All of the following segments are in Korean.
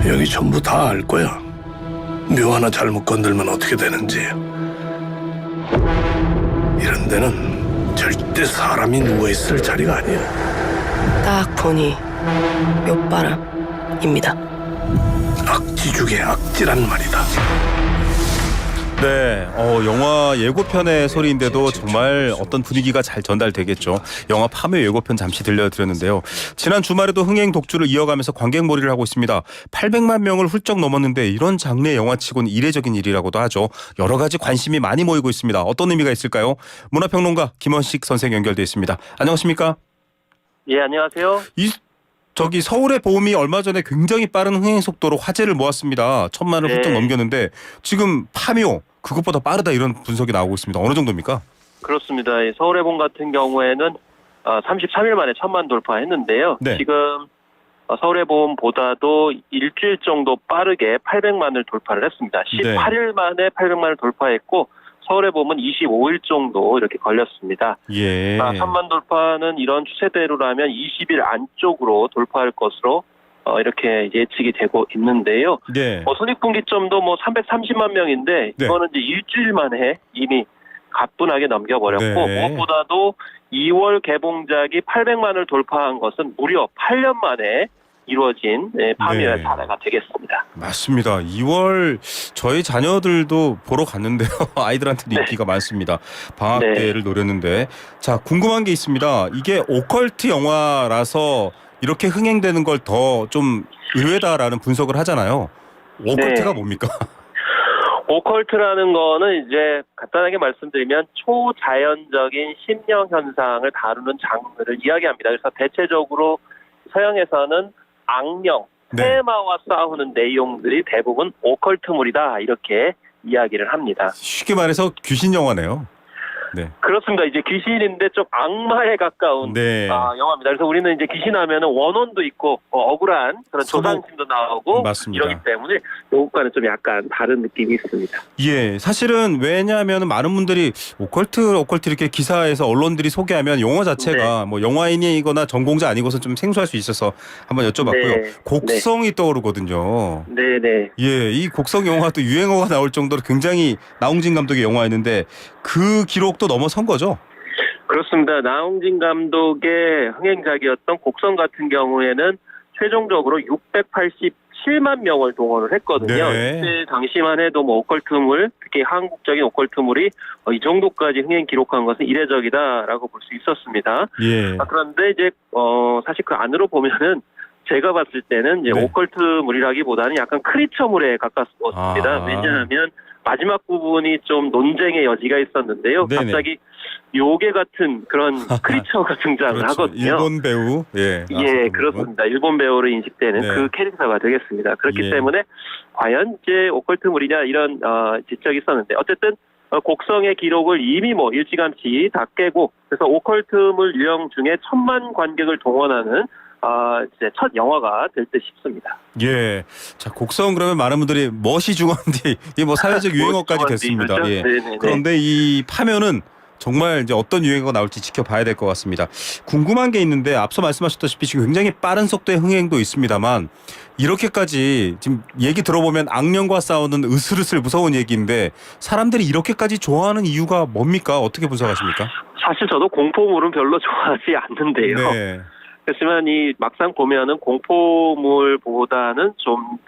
여기 전부 다 알 거야. 묘 하나 잘못 건들면 어떻게 되는지. 이런 데는 절대 사람이 누워있을 자리가 아니야. 딱 보니 묘바람입니다. 악지 중에 악지란 말이다. 네, 영화 예고편의 소리인데도 정말 어떤 분위기가 잘 전달되겠죠. 영화 파묘 예고편 잠시 들려드렸는데요. 지난 주말에도 흥행 독주를 이어가면서 관객몰이를 하고 있습니다. 800만 명을 훌쩍 넘었는데 이런 장르의 영화치고는 이례적인 일이라고도 하죠. 여러 가지 관심이 많이 모이고 있습니다. 어떤 의미가 있을까요? 문화평론가 김원식 선생 연결돼 있습니다. 안녕하십니까? 예, 안녕하세요. 서울의 봄이 얼마 전에 굉장히 빠른 흥행 속도로 화제를 모았습니다. 1000만을 훌쩍 넘겼는데 지금 파묘 그것보다 빠르다 이런 분석이 나오고 있습니다. 어느 정도입니까? 그렇습니다. 이 서울의 봄 같은 경우에는 33일 만에 1000만 돌파했는데요. 네. 지금 서울의 봄보다도 일주일 정도 빠르게 800만을 돌파를 했습니다. 18일 만에 800만을 돌파했고 서울의 봄은 25일 정도 이렇게 걸렸습니다. 예. 1000만 돌파는 이런 추세대로라면 20일 안쪽으로 돌파할 것으로 이렇게 예측이 되고 있는데요. 네. 손익분기점도 330만 명인데 네. 이거는 이제 일주일 만에 이미 가뿐하게 넘겨버렸고 네. 무엇보다도 2월 개봉작이 800만을 돌파한 것은 무려 8년 만에 이루어진 파묘의 네. 사례가 되겠습니다. 맞습니다. 2월 저희 자녀들도 보러 갔는데요. 아이들한테는 네. 인기가 많습니다. 방학 네. 때를 노렸는데 자 궁금한 게 있습니다. 이게 오컬트 영화라서 이렇게 흥행되는 걸 더 좀 의외다라는 분석을 하잖아요. 오컬트가 네. 뭡니까? 오컬트라는 거는 이제 간단하게 말씀드리면 초자연적인 심령 현상을 다루는 장르를 이야기합니다. 그래서 대체적으로 서양에서는 악령, 네. 테마와 싸우는 내용들이 대부분 오컬트물이다 이렇게 이야기를 합니다. 쉽게 말해서 귀신 영화네요. 네. 그렇습니다. 이제 귀신인데 좀 악마에 가까운 네. 영화입니다. 그래서 우리는 이제 귀신하면은 원혼도 있고 억울한 그런 조상심도 나오고 맞습니다. 이러기 때문에 요것과는 좀 약간 다른 느낌이 있습니다. 예, 사실은 왜냐하면 많은 분들이 오컬트 이렇게 기사에서 언론들이 소개하면 용어 자체가 뭐 영화인이거나 전공자 아니고서 좀 생소할 수 있어서 한번 여쭤봤고요. 네. 곡성이 떠오르거든요. 네네. 예, 이 곡성 영화도 유행어가 나올 정도로 굉장히 나홍진 감독의 영화였는데 그 기록도 넘어선 거죠? 그렇습니다. 나홍진 감독의 흥행작이었던 곡성 같은 경우에는 최종적으로 687만 명을 동원을 했거든요. 네. 그때 당시만 해도 오컬트물, 특히 한국적인 오컬트물이 이 정도까지 흥행 기록한 것은 이례적이다라고 볼 수 있었습니다. 예. 그런데 이제 사실 그 안으로 보면은 제가 봤을 때는 이제 네. 오컬트물이라기보다는 약간 크리처물에 가깝습니다. 왜냐하면 마지막 부분이 좀 논쟁의 여지가 있었는데요. 네네. 갑자기 요괴 같은 그런 크리처가 등장을 그렇죠. 하거든요. 일본 배우. 예. 예, 그렇습니다. 일본 배우로 인식되는 네. 그 캐릭터가 되겠습니다. 그렇기 예. 때문에 과연 이제 오컬트물이냐 이런 지적이 있었는데 어쨌든 곡성의 기록을 이미 일찌감치 다 깨고 그래서 오컬트물 유형 중에 1000만 관객을 동원하는 이제 첫 영화가 될 듯 싶습니다. 예. 자, 곡성 그러면 많은 분들이 멋이 중요한데 이게 뭐 사회적 유행어까지 됐습니다. 그렇죠? 예. 네네네. 그런데 이 파묘는 정말 이제 어떤 유행어가 나올지 지켜봐야 될 것 같습니다. 궁금한 게 있는데 앞서 말씀하셨다시피 지금 굉장히 빠른 속도의 흥행도 있습니다만 이렇게까지 지금 얘기 들어보면 악령과 싸우는 으슬으슬 무서운 얘기인데 사람들이 이렇게까지 좋아하는 이유가 뭡니까? 어떻게 분석하십니까? 사실 저도 공포물은 별로 좋아하지 않는데요. 네. 그렇지만 이 막상 보면은 공포물보다는 좀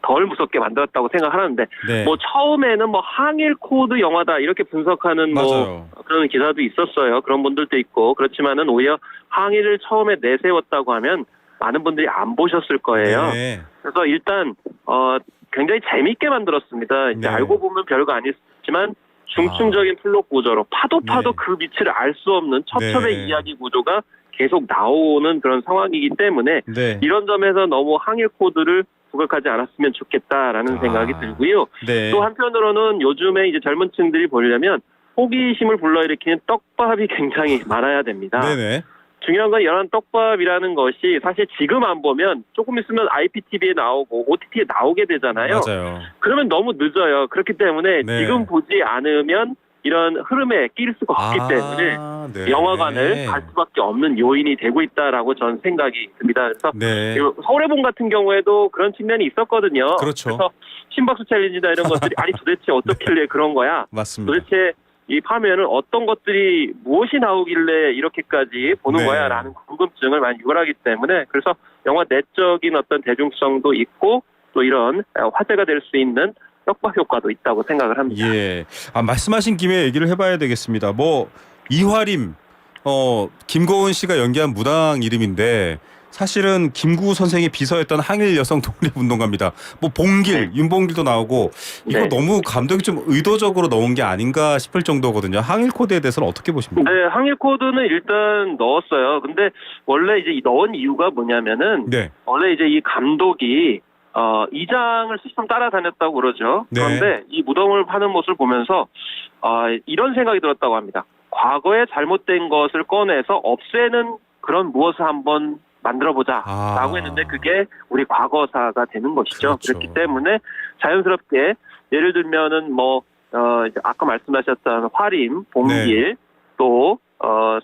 덜 무섭게 만들었다고 생각하는데 네. 처음에는 항일 코드 영화다 이렇게 분석하는 맞아요. 그런 기사도 있었어요. 그런 분들도 있고 그렇지만은 오히려 항일을 처음에 내세웠다고 하면 많은 분들이 안 보셨을 거예요. 네. 그래서 일단 굉장히 재밌게 만들었습니다. 이제 네. 알고 보면 별거 아니었지만 중층적인 플롯 구조로 파도 네. 그 밑을 알 수 없는 첩첩의 네. 이야기 구조가 계속 나오는 그런 상황이기 때문에 네. 이런 점에서 너무 항일 코드를 부각하지 않았으면 좋겠다라는 생각이 들고요. 네. 또 한편으로는 요즘에 이제 젊은 층들이 보려면 호기심을 불러일으키는 떡밥이 굉장히 많아야 됩니다. 네네. 중요한 건 이런 떡밥이라는 것이 사실 지금 안 보면 조금 있으면 IPTV에 나오고 OTT에 나오게 되잖아요. 맞아요. 그러면 너무 늦어요. 그렇기 때문에 네. 지금 보지 않으면 이런 흐름에 끼일 수가 없기 때문에 네. 영화관을 갈 수밖에 없는 요인이 되고 있다라고 저는 생각이 듭니다. 그래서 네. 서울의 봄 같은 경우에도 그런 측면이 있었거든요. 그렇죠. 그래서 심박수 챌린지나 이런 것들이 아니 도대체 어떻길래 그런 거야? 맞습니다. 도대체 이 파면은 어떤 것들이 무엇이 나오길래 이렇게까지 보는 네. 거야라는 궁금증을 많이 유발하기 때문에 그래서 영화 내적인 어떤 대중성도 있고 또 이런 화제가 될 수 있는 떡밥 효과도 있다고 생각을 합니다. 예. 말씀하신 김에 얘기를 해봐야 되겠습니다. 뭐 이화림, 김고은 씨가 연기한 무당 이름인데 사실은 김구 선생이 비서였던 항일 여성 독립운동가입니다. 뭐 봉길, 윤봉길도 나오고 이거 너무 감독이 좀 의도적으로 넣은 게 아닌가 싶을 정도거든요. 항일 코드에 대해서는 어떻게 보십니까? 네, 항일 코드는 일단 넣었어요. 근데 원래 이제 넣은 이유가 뭐냐면은 원래 이제 이 감독이 이장을 수시로 따라다녔다고 그러죠. 그런데 이 무덤을 파는 모습을 보면서 이런 생각이 들었다고 합니다. 과거에 잘못된 것을 꺼내서 없애는 그런 무엇을 한번 만들어보자 라고 했는데 그게 우리 과거사가 되는 것이죠. 그렇죠. 그렇기 때문에 자연스럽게 예를 들면은 이제 아까 말씀하셨던 화림, 봉길 또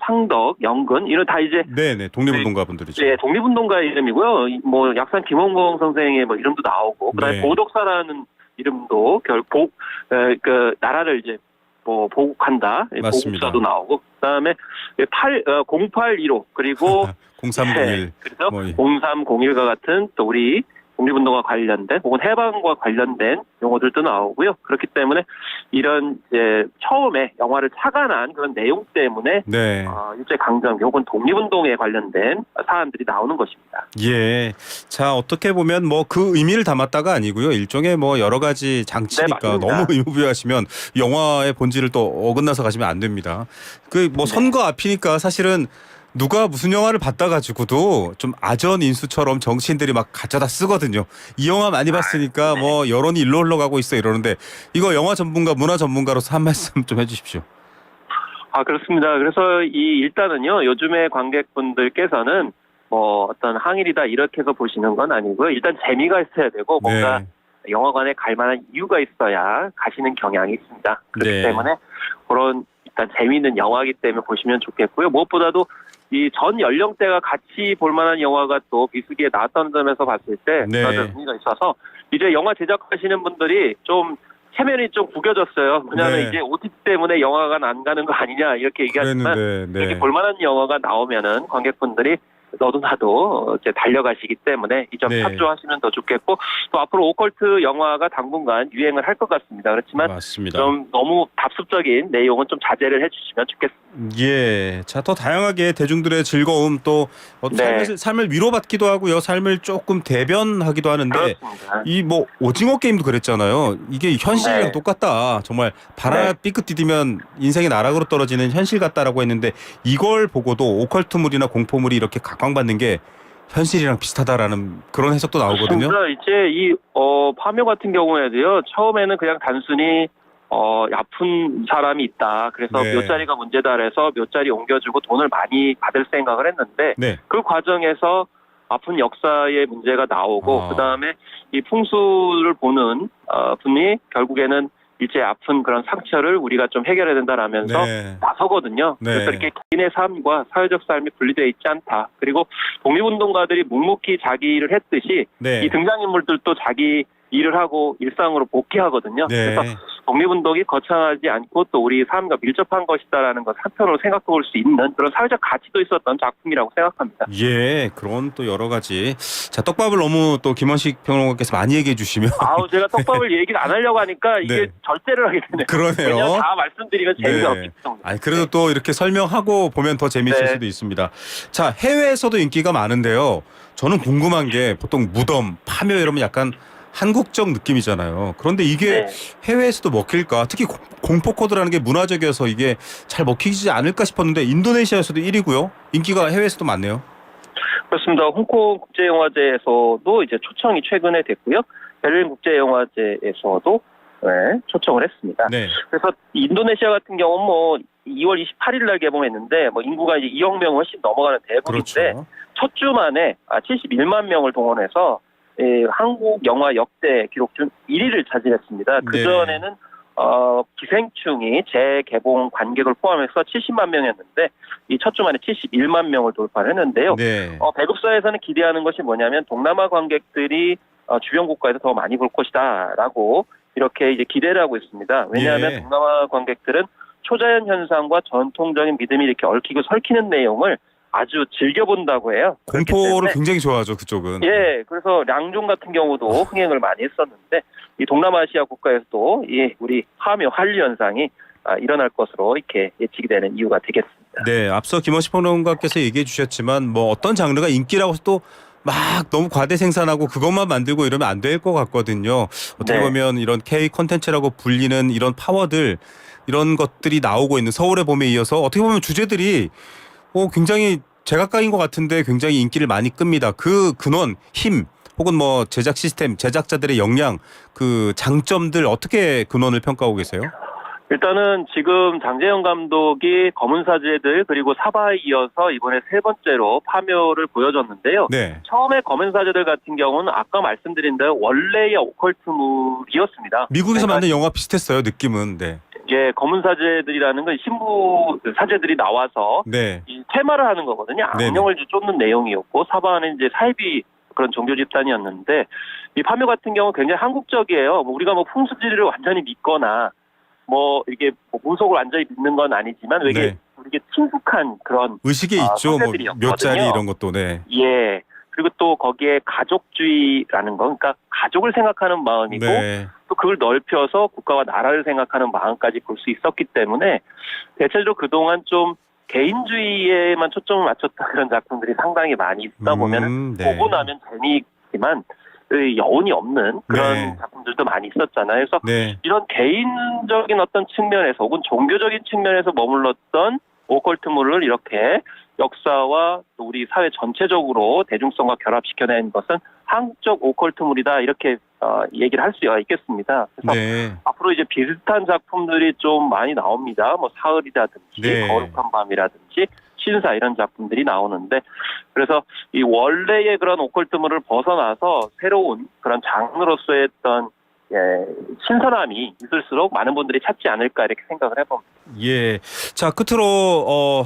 상덕, 영근 이런 다 이제 독립운동가 분들이죠. 네, 독립운동가의 이름이고요. 뭐 약산 김원공 선생의 뭐 이름도 나오고 그다음에 보독사라는 이름도 결국 그 나라를 이제 보국한다. 맞습니다. 보국사도 나오고 그다음에 0815 그리고 0301 그래서 0301과 같은 또 우리 독립운동과 관련된 혹은 해방과 관련된 용어들도 나오고요. 그렇기 때문에 이런 이제 처음에 영화를 착안한 그런 내용 때문에 일제강점기 혹은 독립운동에 관련된 사안들이 나오는 것입니다. 예. 자, 어떻게 보면 뭐 그 의미를 담았다가 아니고요. 일종의 뭐 여러 가지 장치니까 너무 의무부여하시면 영화의 본질을 또 어긋나서 가시면 안 됩니다. 그 뭐 선거 앞이니까 사실은 누가 무슨 영화를 봤다 가지고도 좀 아전 인수처럼 정치인들이 막 가져다 쓰거든요. 이 영화 많이 봤으니까 뭐 여론이 일로 흘러가고 있어 이러는데 이거 영화 전문가, 문화 전문가로서 한 말씀 좀 해주십시오. 그렇습니다. 그래서 일단은요 요즘에 관객분들께서는 뭐 어떤 항일이다 이렇게 해서 보시는 건 아니고요. 일단 재미가 있어야 되고 뭔가 영화관에 갈 만한 이유가 있어야 가시는 경향이 있습니다. 그렇기 때문에 그런 일단 재미있는 영화이기 때문에 보시면 좋겠고요. 무엇보다도 이 전 연령대가 같이 볼 만한 영화가 또 비수기에 나왔다는 점에서 봤을 때 그런 의미가 있어서 이제 영화 제작하시는 분들이 좀 체면이 좀 구겨졌어요. 왜냐하면 이제 OTT 때문에 영화관 안 가는 거 아니냐 이렇게 얘기하지만 이렇게 볼 만한 영화가 나오면은 관객분들이 너도 나도 이제 달려가시기 때문에 이 점 참조하시면 더 좋겠고 또 앞으로 오컬트 영화가 당분간 유행을 할 것 같습니다. 그렇지만 좀 너무 답습적인 내용은 좀 자제를 해주시면 좋겠습니다. 예, 자, 더 다양하게 대중들의 즐거움 또 삶을 위로받기도 하고요. 삶을 조금 대변하기도 하는데 이 뭐 오징어 게임도 그랬잖아요. 이게 현실이랑 똑같다. 정말 발 하나 삐끗 디디면 인생의 나락으로 떨어지는 현실 같다라고 했는데 이걸 보고도 오컬트물이나 공포물이 이렇게 각광받는 게 현실이랑 비슷하다라는 그런 해석도 나오거든요. 이제 이 파묘 같은 경우에도요. 처음에는 그냥 단순히 아픈 사람이 있다. 그래서 몇 자리가 문제다 그래서 몇 자리 옮겨주고 돈을 많이 받을 생각을 했는데 그 과정에서 아픈 역사의 문제가 나오고 그다음에 이 풍수를 보는 분이 결국에는 일제 아픈 그런 상처를 우리가 좀 해결해야 된다라면서 나서거든요. 그래서 이렇게 개인의 삶과 사회적 삶이 분리되어 있지 않다. 그리고 독립운동가들이 묵묵히 자기 일을 했듯이 이 등장인물들도 자기 일을 하고 일상으로 복귀하거든요. 그래서 독립운동이 거창하지 않고 또 우리 삶과 밀접한 것이다라는 것 한편으로 생각해 볼 수 있는 그런 사회적 가치도 있었던 작품이라고 생각합니다. 예, 그런 또 여러 가지. 자, 떡밥을 너무 또 김원식 평론가께서 많이 얘기해 주시면. 제가 떡밥을 얘기를 안 하려고 하니까 이게 절제를 하게 되네요. 그러네요. 왜냐하면 다 말씀드리면 재미가 없기 때문에. 아니, 그래도 또 이렇게 설명하고 보면 더 재미있을 수도 있습니다. 자, 해외에서도 인기가 많은데요. 저는 궁금한 게 보통 무덤, 파묘 이러면 약간 한국적 느낌이잖아요. 그런데 이게 해외에서도 먹힐까? 특히 공포 코드라는 게 문화적이어서 이게 잘 먹히지 않을까 싶었는데 인도네시아에서도 1위고요. 인기가 해외에서도 많네요. 그렇습니다. 홍콩 국제영화제에서도 이제 초청이 최근에 됐고요. 베를린 국제영화제에서도 초청을 했습니다. 그래서 인도네시아 같은 경우는 뭐 2월 28일 날 개봉했는데 뭐 인구가 이제 2억 명 훨씬 넘어가는 대국인데 첫 주 만에 71만 명을 동원해서 한국 영화 역대 기록 중 1위를 차지했습니다. 그전에는 기생충이 재개봉 관객을 포함해서 70만 명이었는데 이 첫 주 만에 71만 명을 돌파를 했는데요. 네. 배급사에서는 기대하는 것이 뭐냐면 동남아 관객들이 주변 국가에서 더 많이 볼 것이다라고 이렇게 이제 기대를 하고 있습니다. 왜냐하면 예. 동남아 관객들은 초자연 현상과 전통적인 믿음이 이렇게 얽히고 설키는 내용을 아주 즐겨본다고 해요. 그렇기 공포를 때문에 굉장히 좋아하죠, 그쪽은. 예, 그래서 량종 같은 경우도 흥행을 많이 했었는데 이 동남아시아 국가에서도 우리 파묘 한류 현상이 일어날 것으로 이렇게 예측이 되는 이유가 되겠습니다. 네, 앞서 김원식 평론가께서 얘기해 주셨지만 뭐 어떤 장르가 인기라고 해서 또 막 너무 과대 생산하고 그것만 만들고 이러면 안 될 것 같거든요. 어떻게 네. 보면 이런 K 콘텐츠라고 불리는 이런 파워들 이런 것들이 나오고 있는 서울의 봄에 이어서 어떻게 보면 주제들이 굉장히 제각각인 것 같은데 굉장히 인기를 많이 끕니다. 그 근원, 힘 혹은 뭐 제작 시스템, 제작자들의 역량, 그 장점들 어떻게 근원을 평가하고 계세요? 일단은 지금 장재영 감독이 검은 사제들 그리고 사바에 이어서 이번에 세 번째로 파묘를 보여줬는데요. 네. 처음에 검은 사제들 같은 경우는 아까 말씀드린 대로 원래의 오컬트물이었습니다. 미국에서 그러니까 만든 영화 비슷했어요, 느낌은. 네. 예, 검은 사제들이라는 건 신부 사제들이 나와서 네. 이 테마를 하는 거거든요. 네네. 악령을 쫓는 내용이었고 사바는 이제 사이비 그런 종교 집단이었는데 이 파묘 같은 경우 굉장히 한국적이에요. 우리가 뭐 풍수지리를 완전히 믿거나 뭐 이게 무속을 완전히 믿는 건 아니지만 왜 네. 이게 친숙한 그런 의식에 있죠. 뭐 선배들이었거든요. 몇 자리 이런 것도. 네. 예. 그리고 또 거기에 가족주의라는 거, 그러니까 가족을 생각하는 마음이고 네. 또 그걸 넓혀서 국가와 나라를 생각하는 마음까지 볼 수 있었기 때문에 대체적으로 그동안 좀 개인주의에만 초점을 맞췄던 그런 작품들이 상당히 많이 있다 보면 네. 보고 나면 재미있지만 그 여운이 없는 그런 네. 작품들도 많이 있었잖아요. 그래서 네. 이런 개인적인 어떤 측면에서 혹은 종교적인 측면에서 머물렀던 오컬트물을 이렇게 역사와 또 우리 사회 전체적으로 대중성과 결합시켜낸 것은 한국적 오컬트물이다 이렇게 얘기를 할 수가 있겠습니다. 그래서 네. 앞으로 이제 비슷한 작품들이 좀 많이 나옵니다. 뭐 사흘이라든지 네. 거룩한 밤이라든지 신사 이런 작품들이 나오는데 그래서 이 원래의 그런 오컬트물을 벗어나서 새로운 그런 장르로서의 어떤 신선함이 있을수록 많은 분들이 찾지 않을까 이렇게 생각을 해봅니다. 예. 자, 끝으로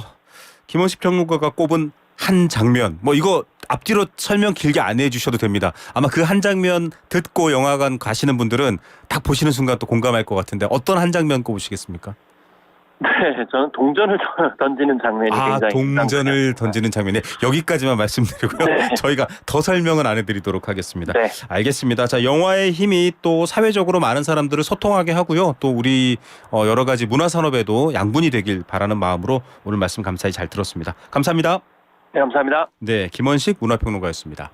김원식 평론가가 꼽은 한 장면. 뭐 이거 앞뒤로 설명 길게 안 해주셔도 됩니다. 아마 그 한 장면 듣고 영화관 가시는 분들은 딱 보시는 순간 또 공감할 것 같은데 어떤 한 장면 꼽으시겠습니까? 네, 저는 동전을 던지는 장면이 굉장히 동전을 던지는 장면에 여기까지만 말씀드리고요. 네. 저희가 더 설명은 안 해드리도록 하겠습니다. 네. 알겠습니다. 자, 영화의 힘이 또 사회적으로 많은 사람들을 소통하게 하고요. 또 우리 여러 가지 문화 산업에도 양분이 되길 바라는 마음으로 오늘 말씀 감사히 잘 들었습니다. 감사합니다. 네, 감사합니다. 네, 김원식 문화평론가였습니다.